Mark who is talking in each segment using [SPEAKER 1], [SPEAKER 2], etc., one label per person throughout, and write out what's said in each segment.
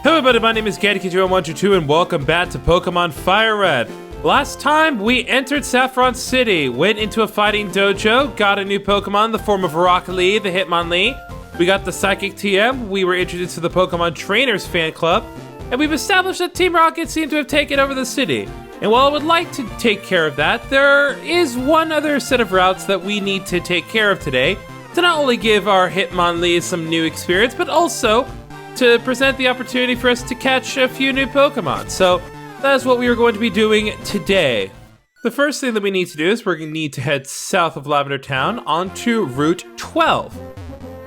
[SPEAKER 1] Hello everybody, my name is Gaddy122 and welcome back to Pokémon Fire Red. Last time we entered Saffron City, went into a fighting dojo, got a new Pokemon in the form of Rock Lee, the Hitmonlee. We got the Psychic TM, we were introduced to the Pokemon Trainers fan club, and we've established that Team Rocket seemed to have taken over the city. And while I would like to take care of that, there is one other set of routes that we need to take care of today to not only give our Hitmonlee some new experience, but also to present the opportunity for us to catch a few new Pokemon. So that is what we are going to be doing today. The first thing that we need to do is we're going to need to head south of Lavender Town onto Route 12.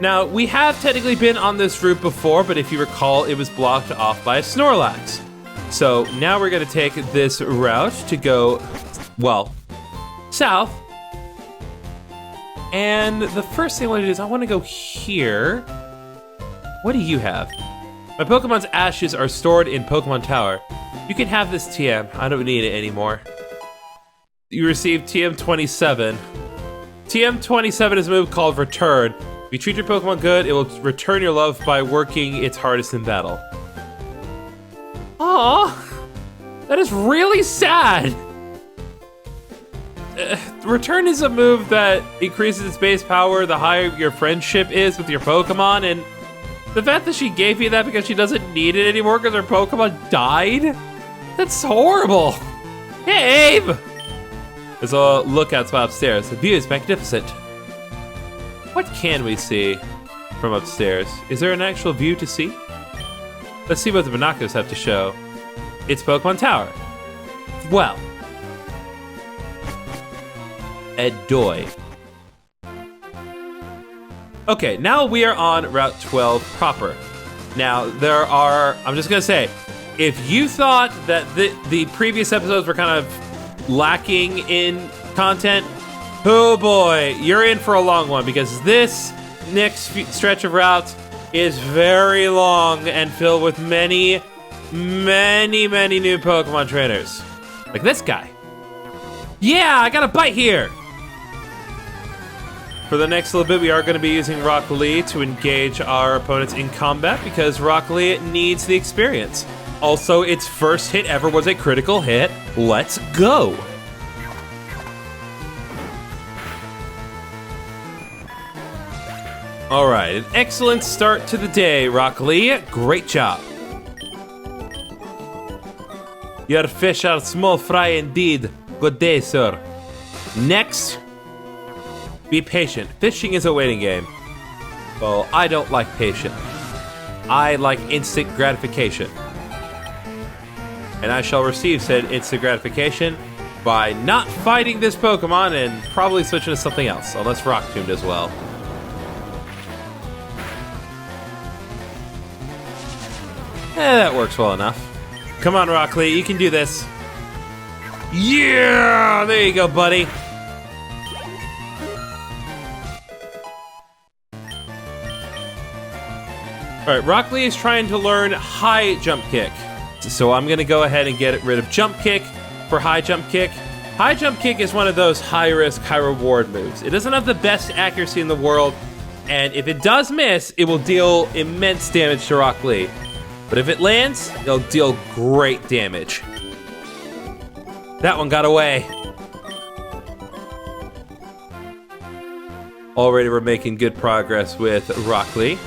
[SPEAKER 1] Now, we have technically been on this route before, but if you recall, it was blocked off by a Snorlax. So now we're going to take this route to go, well, south. And the first thing I want to do is I want to go here. What do you have? My Pokemon's ashes are stored in Pokemon Tower. You can have this TM. I don't need it anymore. You receive TM27. TM27 is a move called Return. If you treat your Pokemon good, it will return your love by working its hardest in battle. Aww, that is really sad. Return is a move that increases its base power the higher your friendship is with your Pokemon, and the fact that she gave you that because she doesn't need it anymore because her Pokemon died? That's horrible. Hey, Abe! There's a lookout spot upstairs. The view is magnificent. What can we see from upstairs? Is there an actual view to see? Let's see what the binoculars have to show. It's Pokemon Tower. Well. Edoy. Okay, now we are on Route 12 proper. Now, I'm just gonna say, if you thought that the previous episodes were kind of lacking in content, oh boy, you're in for a long one, because this next stretch of routes is very long and filled with many, many, many new Pokemon trainers. Like this guy. Yeah, I got a bite here! For the next little bit, we are going to be using Rock Lee to engage our opponents in combat because Rock Lee needs the experience. Also, its first hit ever was a critical hit. Let's go! Alright, an excellent start to the day, Rock Lee. Great job. Your fish are small fry indeed. Good day, sir. Next, be patient. Fishing is a waiting game. Well, I don't like patience. I like instant gratification. And I shall receive said instant gratification by not fighting this Pokemon and probably switching to something else, unless Rock Tombed as well. That works well enough. Come on, Rock Lee, you can do this. Yeah! There you go, buddy. Alright, Rock Lee is trying to learn high jump kick. So I'm gonna go ahead and get rid of jump kick for high jump kick. High jump kick is one of those high risk, high reward moves. It doesn't have the best accuracy in the world, and if it does miss, it will deal immense damage to Rock Lee. But if it lands, it'll deal great damage. That one got away. Already we're making good progress with Rock Lee.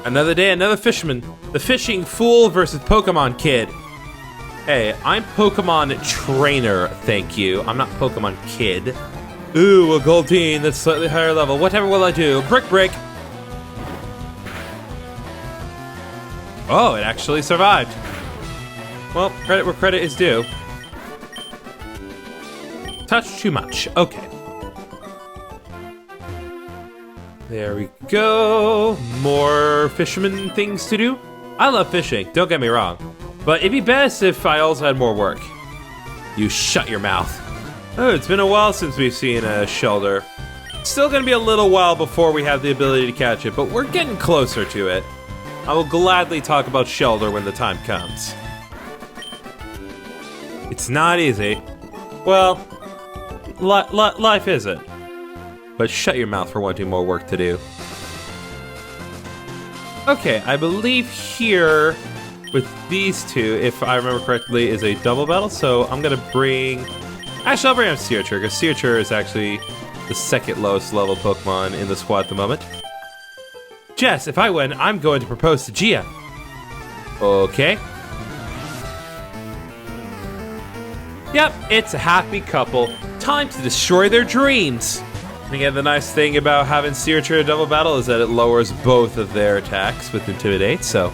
[SPEAKER 1] Another day, another fisherman. The fishing fool versus Pokemon kid. Hey, I'm Pokemon trainer, thank you. I'm not Pokemon kid. Ooh, a Goldeen that's slightly higher level. Whatever will I do? Brick break. Oh, it actually survived. Well, credit where credit is due. Touch too much. Okay. There we go. More fisherman things to do. I love fishing, don't get me wrong. But it'd be best if I also had more work. You shut your mouth. Oh, it's been a while since we've seen a Shelter. Still gonna be a little while before we have the ability to catch it, but we're getting closer to it. I will gladly talk about Shelter when the time comes. It's not easy. Well, life isn't. But shut your mouth for wanting more work to do. Okay, I believe here with these two, if I remember correctly, is a double battle. So I'm gonna bring... Actually, I'll bring up Searcher, because Searcher is actually the second lowest level Pokemon in the squad at the moment. Jess, if I win, I'm going to propose to Gia. Okay. Yep, it's a happy couple. Time to destroy their dreams. And again, the nice thing about having Searcher in a double battle is that it lowers both of their attacks with Intimidate, so...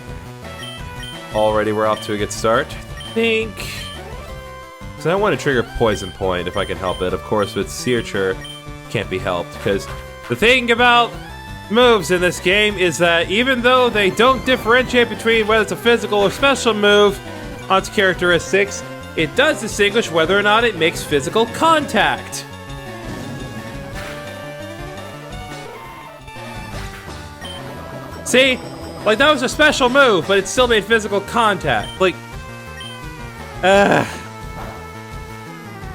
[SPEAKER 1] Already we're off to a good start. I think... Because I don't want to trigger Poison Point if I can help it. Of course, with Searcher, can't be helped. Because the thing about moves in this game is that even though they don't differentiate between whether it's a physical or special move on its characteristics, it does distinguish whether or not it makes physical contact. See? Like, that was a special move, but it still made physical contact. Like,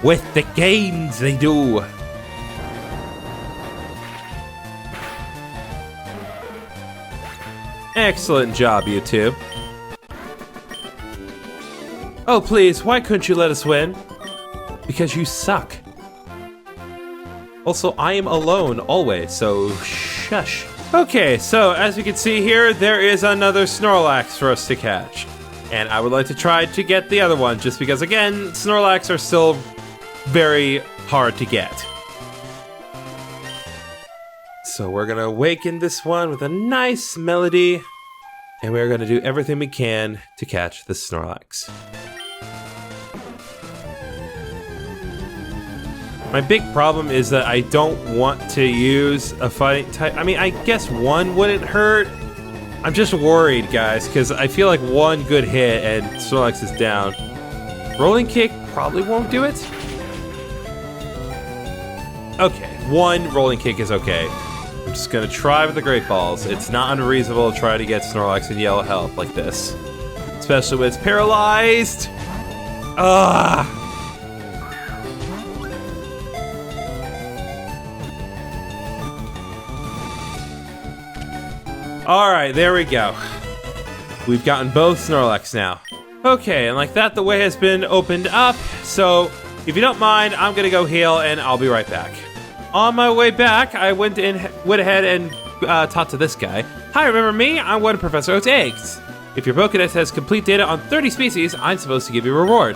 [SPEAKER 1] with the gains they do. Excellent job, you two. Oh, please, why couldn't you let us win? Because you suck. Also, I am alone always, so shush. Okay, so as you can see here, there is another Snorlax for us to catch. And I would like to try to get the other one, just because, again, Snorlax are still very hard to get. So we're gonna awaken this one with a nice melody, and we're gonna do everything we can to catch the Snorlax. My big problem is that I don't want to use a fighting type. I mean, I guess one wouldn't hurt. I'm just worried, guys, because I feel like one good hit and Snorlax is down. Rolling Kick probably won't do it. Okay, one Rolling Kick is okay. I'm just gonna try with the Great Balls. It's not unreasonable to try to get Snorlax in yellow health like this. Especially when it's paralyzed. Ugh. Alright, there we go. We've gotten both Snorlax now. Okay, and like that, the way has been opened up. So, if you don't mind, I'm gonna go heal and I'll be right back. On my way back, I went ahead and talked to this guy. Hi, remember me? I'm one of Professor Oak's eggs. If your Pokédex has complete data on 30 species, I'm supposed to give you a reward.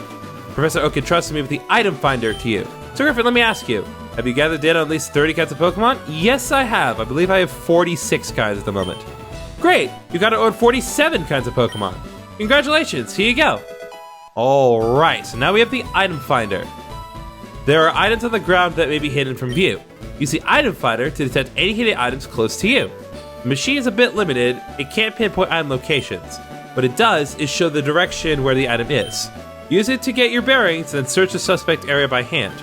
[SPEAKER 1] Professor Oak entrusted me with the item finder to you. So Griffin, let me ask you, have you gathered data on at least 30 kinds of Pokemon? Yes, I have. I believe I have 46 kinds at the moment. Great! You got to own 47 kinds of Pokemon. Congratulations, here you go. Alright, so now we have the item finder. There are items on the ground that may be hidden from view. Use the item finder to detect any hidden items close to you. The machine is a bit limited, it can't pinpoint item locations. What it does is show the direction where the item is. Use it to get your bearings, then search the suspect area by hand.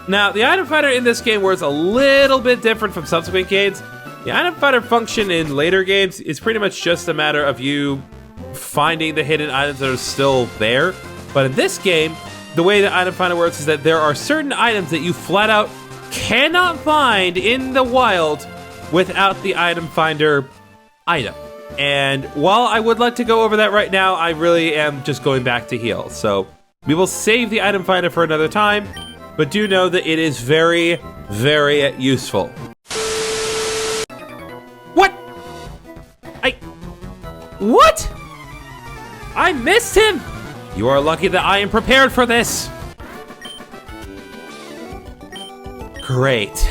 [SPEAKER 1] Now, the item finder in this game works a little bit different from subsequent games. The item finder function in later games is pretty much just a matter of you finding the hidden items that are still there. But in this game, the way the item finder works is that there are certain items that you flat out cannot find in the wild without the item finder item. And while I would like to go over that right now, I really am just going back to heal. So we will save the item finder for another time, but do know that it is very, very useful. What? I missed him! You are lucky that I am prepared for this. Great.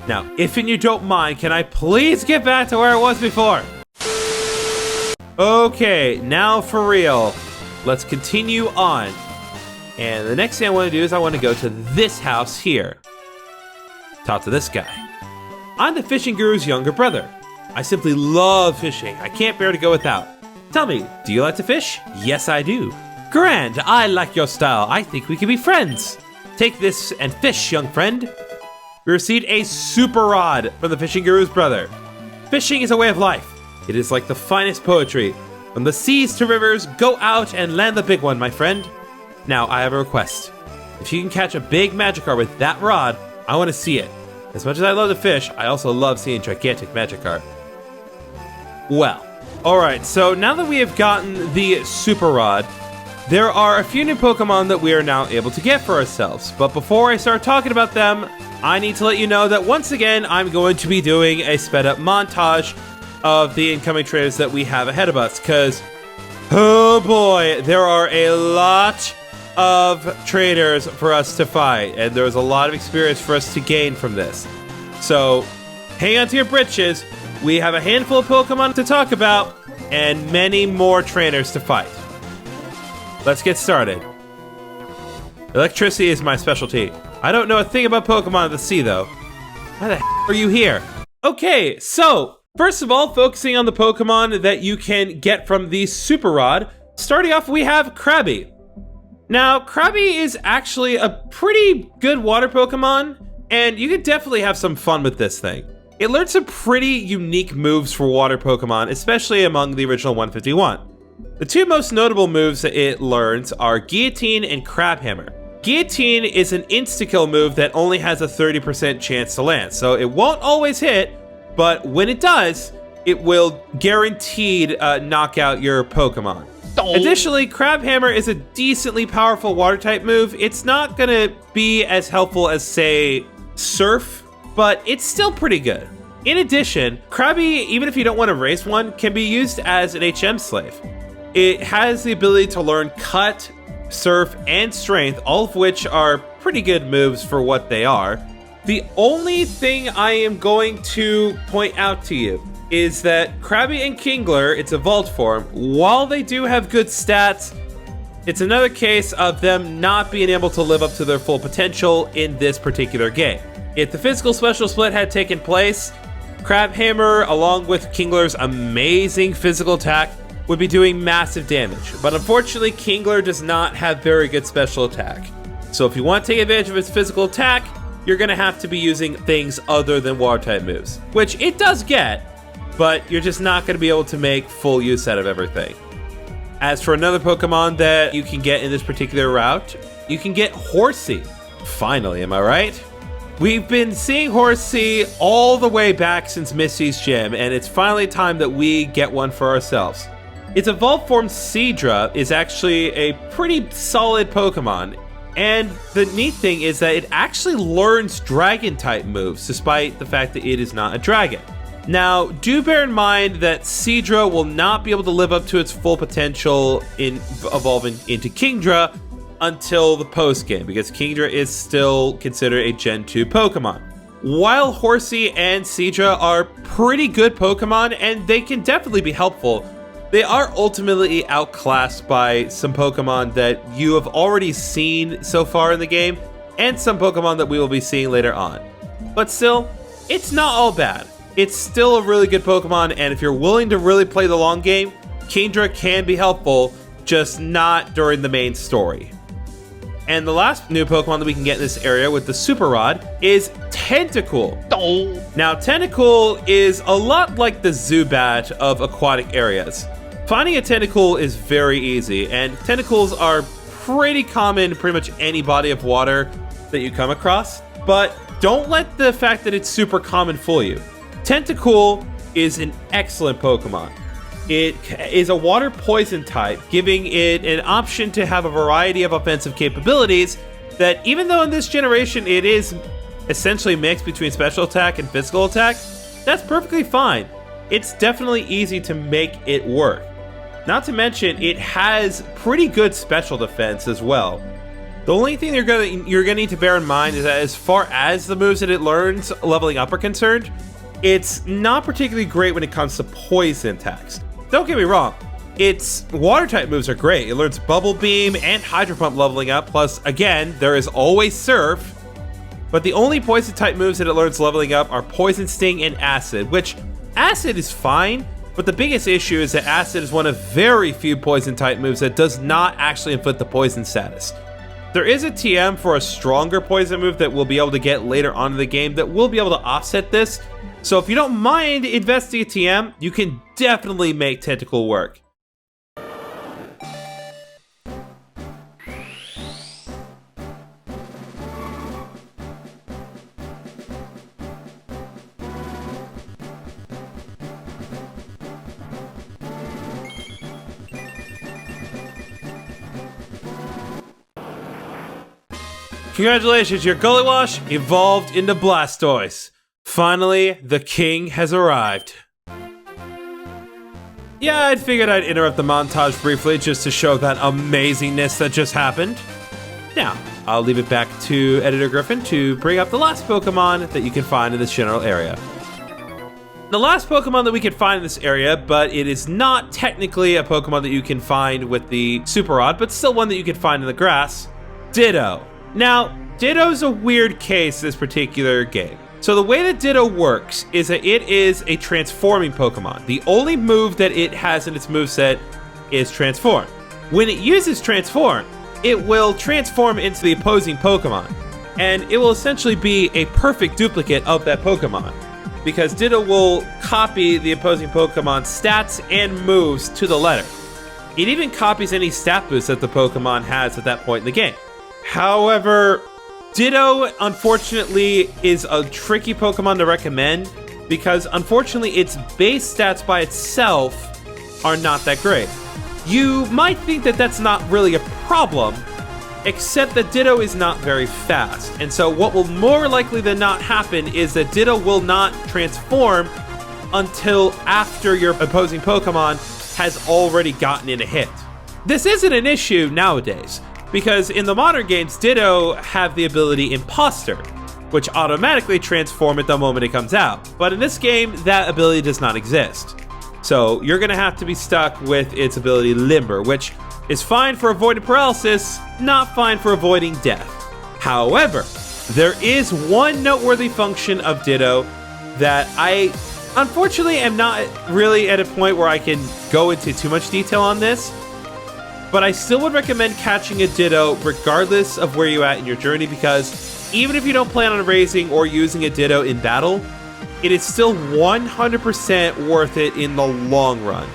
[SPEAKER 1] Now, if you don't mind, can I please get back to where I was before? Okay, now for real. Let's continue on. And the next thing I want to do is I want to go to this house here. Talk to this guy. I'm the fishing guru's younger brother. I simply love fishing. I can't bear to go without. Tell me, do you like to fish? Yes, I do. Grand, I like your style. I think we can be friends. Take this and fish, young friend. We received a super rod from the fishing guru's brother. Fishing is a way of life. It is like the finest poetry. From the seas to rivers, go out and land the big one, my friend. Now, I have a request. If you can catch a big Magikarp with that rod, I want to see it. As much as I love to fish, I also love seeing gigantic Magikarp. Well, alright, so now that we have gotten the Super Rod, there are a few new Pokemon that we are now able to get for ourselves. But before I start talking about them, I need to let you know that once again, I'm going to be doing a sped up montage of the incoming trainers that we have ahead of us, because, oh boy, there are a lot of trainers for us to fight, and there's a lot of experience for us to gain from this. So, hang on to your britches. We have a handful of Pokemon to talk about, and many more trainers to fight. Let's get started. Electricity is my specialty. I don't know a thing about Pokemon of the sea, though. Why the are you here? Okay, so, first of all, focusing on the Pokemon that you can get from the Super Rod. Starting off, we have Krabby. Now, Krabby is actually a pretty good water Pokemon, and you could definitely have some fun with this thing. It learns some pretty unique moves for water Pokemon, especially among the original 151. The two most notable moves that it learns are Guillotine and Crab Hammer. Guillotine is an insta-kill move that only has a 30% chance to land, so it won't always hit, but when it does, it will guaranteed knock out your Pokemon. Additionally, Crab Hammer is a decently powerful water-type move. It's not gonna be as helpful as, say, Surf, but it's still pretty good. In addition, Krabby, even if you don't want to race one, can be used as an HM slave. It has the ability to learn Cut, Surf, and Strength, all of which are pretty good moves for what they are. The only thing I am going to point out to you is that Krabby and Kingler, its evolved form, while they do have good stats, it's another case of them not being able to live up to their full potential in this particular game. If the physical special split had taken place, Crab Hammer, along with Kingler's amazing physical attack, would be doing massive damage. But unfortunately, Kingler does not have very good special attack. So if you want to take advantage of its physical attack, you're going to have to be using things other than water-type moves, which it does get, but you're just not going to be able to make full use out of everything. As for another Pokemon that you can get in this particular route, you can get Horsey. Finally, am I right? We've been seeing Horsey all the way back since Misty's Gym, and it's finally time that we get one for ourselves. Its evolved form Seadra is actually a pretty solid Pokemon, and the neat thing is that it actually learns Dragon-type moves, despite the fact that it is not a dragon. Now, do bear in mind that Seadra will not be able to live up to its full potential in evolving into Kingdra until the post-game, because Kingdra is still considered a Gen 2 Pokemon. While Horsey and Seadra are pretty good Pokemon, and they can definitely be helpful, they are ultimately outclassed by some Pokemon that you have already seen so far in the game, and some Pokemon that we will be seeing later on. But still, it's not all bad. It's still a really good Pokemon, and if you're willing to really play the long game, Kingdra can be helpful, just not during the main story. And the last new Pokemon that we can get in this area with the Super Rod is Tentacool. Now, Tentacool is a lot like the Zubat of aquatic areas. Finding a Tentacool is very easy, and Tentacools are pretty common in pretty much any body of water that you come across, but don't let the fact that it's super common fool you. Tentacool is an excellent Pokemon. It is a water poison type, giving it an option to have a variety of offensive capabilities that, even though in this generation it is essentially mixed between special attack and physical attack, that's perfectly fine. It's definitely easy to make it work. Not to mention, it has pretty good special defense as well. The only thing you're gonna need to bear in mind is that as far as the moves that it learns leveling up are concerned, it's not particularly great when it comes to poison attacks. Don't get me wrong, its water-type moves are great. It learns Bubble Beam and Hydro Pump leveling up, plus, again, there is always Surf. But the only poison-type moves that it learns leveling up are Poison Sting and Acid, which Acid is fine, but the biggest issue is that Acid is one of very few poison-type moves that does not actually inflict the poison status. There is a TM for a stronger poison move that we'll be able to get later on in the game that will be able to offset this. So if you don't mind investing a TM, you can definitely make Tentacool work. Congratulations, your Gully Wash evolved into Blastoise. Finally, the king has arrived. Yeah, I figured I'd interrupt the montage briefly just to show that amazingness that just happened. Now, I'll leave it back to Editor Griffin to bring up the last Pokemon that you can find in this general area. The last Pokemon that we can find in this area, but it is not technically a Pokemon that you can find with the Super Rod, but still one that you can find in the grass, Ditto. Now, Ditto's a weird case this particular game. So the way that Ditto works is that it is a transforming Pokemon. The only move that it has in its moveset is Transform. When it uses Transform, it will transform into the opposing Pokemon, and it will essentially be a perfect duplicate of that Pokemon, because Ditto will copy the opposing Pokemon's stats and moves to the letter. It even copies any stat boost that the Pokemon has at that point in the game. However, Ditto, unfortunately, is a tricky Pokemon to recommend because, unfortunately, its base stats by itself are not that great. You might think that that's not really a problem, except that Ditto is not very fast. And so what will more likely than not happen is that Ditto will not transform until after your opposing Pokemon has already gotten in a hit. This isn't an issue nowadays, because in the modern games, Ditto have the ability Imposter, which automatically transform it the moment it comes out. But in this game, that ability does not exist. So you're gonna have to be stuck with its ability Limber, which is fine for avoiding paralysis, not fine for avoiding death. However, there is one noteworthy function of Ditto that I unfortunately am not really at a point where I can go into too much detail on this, but I still would recommend catching a Ditto regardless of where you're at in your journey, because even if you don't plan on raising or using a Ditto in battle, it is still 100% worth it in the long run.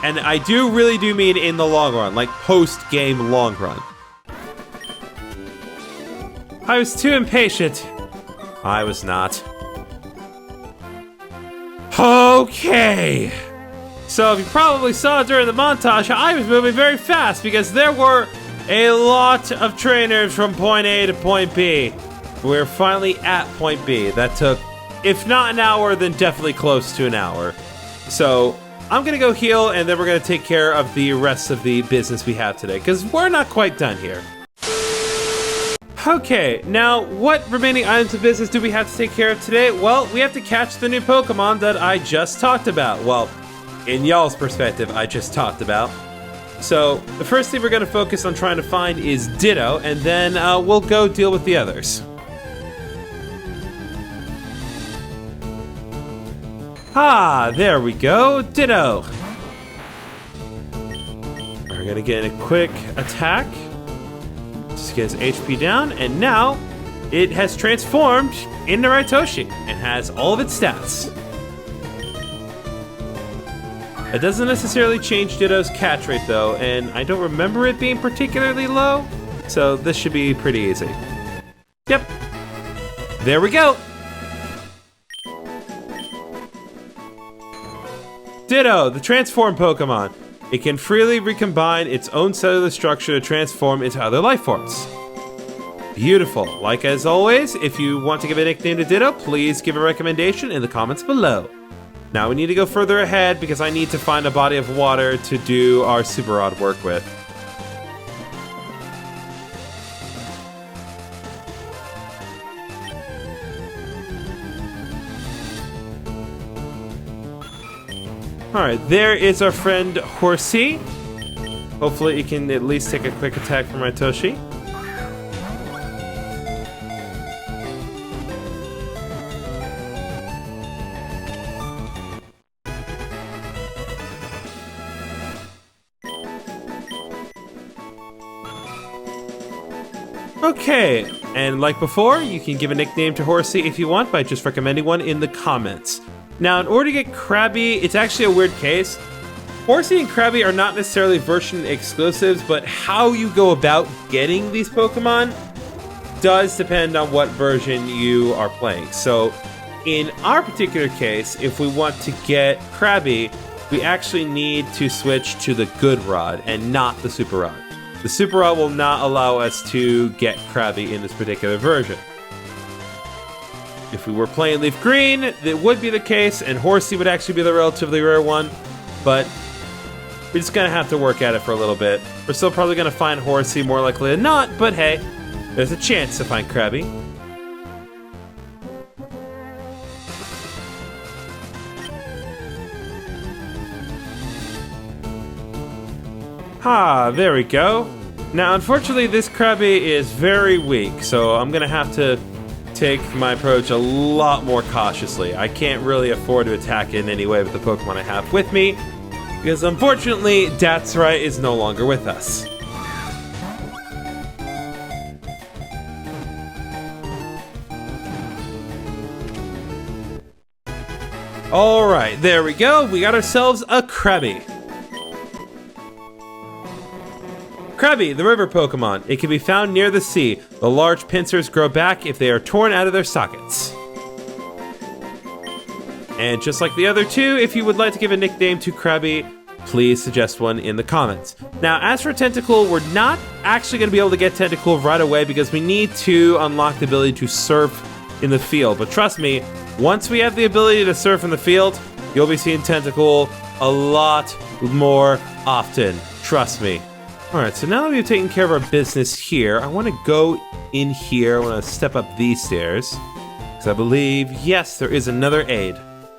[SPEAKER 1] And I really do mean in the long run, like post-game long run. I was too impatient. I was not. Okay. So if you probably saw during the montage, I was moving very fast because there were a lot of trainers from point A to point B. We're finally at point B. That took, if not an hour, then definitely close to an hour. So I'm gonna go heal, and then we're gonna take care of the rest of the business we have today, because we're not quite done here. Okay, now what remaining items of business do we have to take care of today? Well, we have to catch the new Pokemon that I just talked about. Well, in y'all's perspective, I just talked about. So the first thing we're gonna focus on trying to find is Ditto, and then we'll go deal with the others. Ah, there we go, Ditto. We're gonna get a quick attack. Just get his HP down, and now it has transformed into Raitoshi and has all of its stats. It doesn't necessarily change Ditto's catch rate though, and I don't remember it being particularly low, so this should be pretty easy. Yep, there we go. Ditto, the transform Pokemon. It can freely recombine its own cellular structure to transform into other life forms. Beautiful. Like as always, if you want to give a nickname to Ditto, please give a recommendation in the comments below. Now we need to go further ahead because I need to find a body of water to do our Super Rod work with. Alright, there is our friend Horsey. Hopefully it can at least take a quick attack from Raitoshi. Okay, and like before, you can give a nickname to Horsey if you want by just recommending one in the comments. Now, in order to get Krabby, it's actually a weird case. Horsey and Krabby are not necessarily version exclusives, but how you go about getting these Pokemon does depend on what version you are playing. So, in our particular case, if we want to get Krabby, we actually need to switch to the Good Rod and not the Super Rod. the Super Rod will not allow us to get Krabby in this particular version. If we were playing Leaf Green, that would be the case, and Horsey would actually be the relatively rare one, but we're just gonna have to work at it for a little bit. We're still probably gonna find Horsey more likely than not, but hey, there's a chance to find Krabby. Ah, there we go. Now, unfortunately, this Krabby is very weak, so I'm gonna have to take my approach a lot more cautiously. I can't really afford to attack it in any way with the Pokemon I have with me, because unfortunately, Datsrai is no longer with us. Alright, there we go. We got ourselves a Krabby. Krabby, the river Pokemon. It can be found near the sea. The large pincers grow back if they are torn out of their sockets. And just like the other two, if you would like to give a nickname to Krabby, please suggest one in the comments. Now, as for Tentacle, we're not actually going to be able to get Tentacle right away because we need to unlock the ability to surf in the field. But trust me, once we have the ability to surf in the field, you'll be seeing Tentacle a lot more often. Trust me. Alright, so now that we've taken care of our business here, I want to go in here. I want to step up these stairs. Because I believe, yes, there is another aid.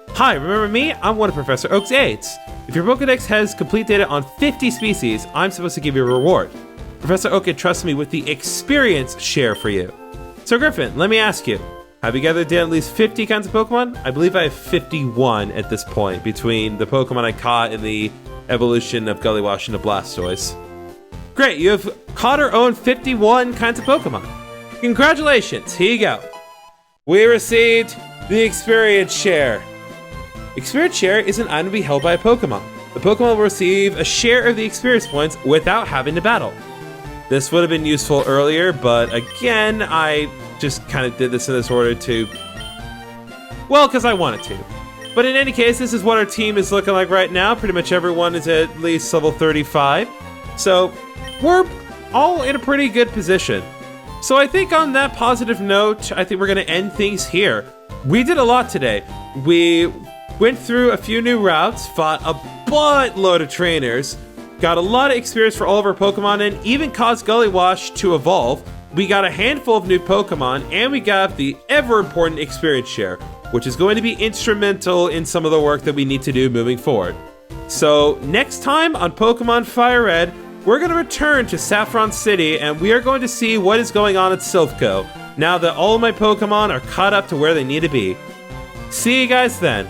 [SPEAKER 1] Hi, remember me? I'm one of Professor Oak's aides. If your Pokedex has complete data on 50 species, I'm supposed to give you a reward. Professor Oak entrusts me with the experience share for you. So Griffin, let me ask you, have you gathered at least 50 kinds of Pokemon? I believe I have 51 at this point, between the Pokemon I caught and the evolution of Gullywash into Blastoise. Great, you have caught or owned 51 kinds of Pokemon. Congratulations, here you go. We received the Experience Share. Experience Share is an item to be held by a Pokemon. The Pokemon will receive a share of the experience points without having to battle. This would have been useful earlier, but again, I just kind of did this in this order to... well, because I wanted to. But in any case, this is what our team is looking like right now. Pretty much everyone is at least level 35. So... we're all in a pretty good position. So I think on that positive note, I think we're going to end things here. We did a lot today. We went through a few new routes, fought a buttload of trainers, got a lot of experience for all of our Pokemon, and even caused Gullywash to evolve. We got a handful of new Pokemon, and we got the ever-important Experience Share, which is going to be instrumental in some of the work that we need to do moving forward. So next time on Pokemon Fire Red, we're going to return to Saffron City, and we are going to see what is going on at Silphco, now that all of my Pokemon are caught up to where they need to be. See you guys then.